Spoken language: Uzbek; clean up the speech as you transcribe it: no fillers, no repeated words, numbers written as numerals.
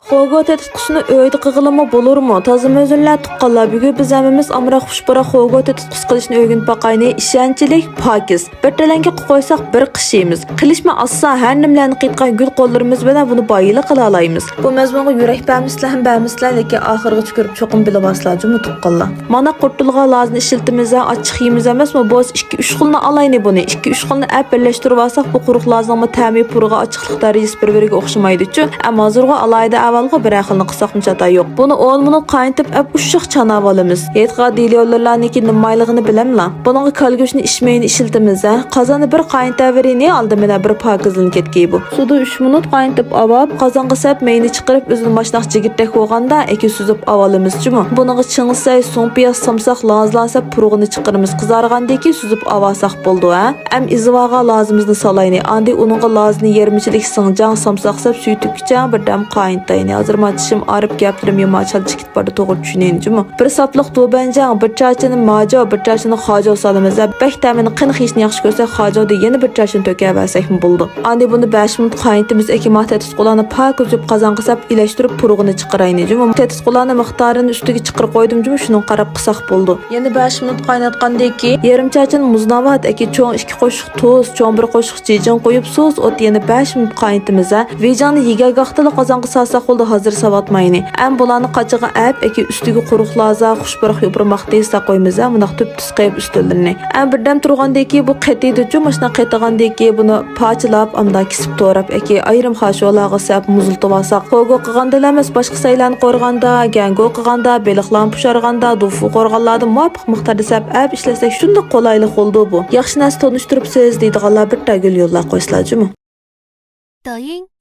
Xogo tetitkusunu öyde qığılımı bolurmu? Tazım özünler tuqqanlar. Bugün biz əmimiz amra xuşbara xogo tetitkus qilishni öğünüp baqayını işençilik, pakiz. Bir telenki qoysak bir qışıyımız. Qilishma assa her nimlerini qitqan gül qollarımız bilen bunu bayılı qıla alayımız. Bu mezmunga yürek bämisler hem bämisler leki ahırga tükürüp çoqum bile basılacımı tuqqanlar. Mana qurtulğa lazını işiltimize açıq yiyimiz emasmı? Boz 2-3 xilni alayını bunu. 2-3 xilni əp birleştirip alsak bu quruq lazımı təmi puruğa açıqlıq dərəcəsi bir-biriga o'xshamaydi-chu. Amma hozirga alayda avvalga bir xilni qilsaqmi chata yo'q. Buni 10 minut qayntib əp uşuq chanab olamiz. Yetqa deyilyorlarniki nimayligini bilamla. Buningga kalgo'shni ishmayni ishiltimiz. Qozonni bir qayntavrini aldı mena bir pakizlin ketki bu. Suda 3 minut qayntib avab, qozonga sap mayni chiqarib o'zini mashnaq jigitdek bo'lganda eki suzib avalamizchi-mi? Buningga ching'say, so'ng piyaz samsaq lazlansa purug'ini chiqaramiz. Qizargandaki suzib avasaq bo'ldi, ha? Am izvaga lazımızını salayni. Andi uningga lazını yermichilik sinjang samsaq sap suytukcha bir dam qayntayni. Hozir matishim arib gaplarim yomachal chikit barda to'g'ri tushunayinchi-mi? Bir saplıq do'banjang, bir chachini majo, bir chachini xojo salamiz. Bek tamini qin xishni yaxshi ko'rsak, xojoda yana bir chachini to'kaversak bo'ldi. Andi buni 5 minut qayntimiz ekimat tetisqolarni pak uzib qozonga sap ilashtirib purug'ini chiqarayni-mi? Tetisqolarni miqdorini ustiga chiqarib qo'ydim-mi? Shuni qarab qisaq bo'ldi. Yana 5 minut qaynatgandan keyin yarim chachin muznavat eki cho'ng 2 qo'shiq tuz, cho'ng bir qo'shiq jejin qo'yib so'z ot yana 5 minut qayntimiz. Vejani yegagaqtila qozonga salsaq bo'ldi, hozir savatmayni. Am bularni qachiga ap eki ustiga quruq laza, xushbaraq yo'pirmoqda esa qo'ymiz. Buni tub tisqayib ustillarini. Am birdan turgandan keyin bu qatiydi-chu, mashina qaytagandan keyin buni parchalab, amda kesib to'rab eki ayrim xasholaga sap muziltib olsaq, xogo qilganda emas, boshqa saylarni qo'rganda, gango qilganda, beliqlarni pusharganda, dufu qo'rganlarda muvofiq miqdorda sap ap ishlasak shunda qolaylik bo'ldi bu. Yaxshi narsa tanishtiribsiz deydiganlar bir tagil yo'llar qo'ysalar-chi? 抖音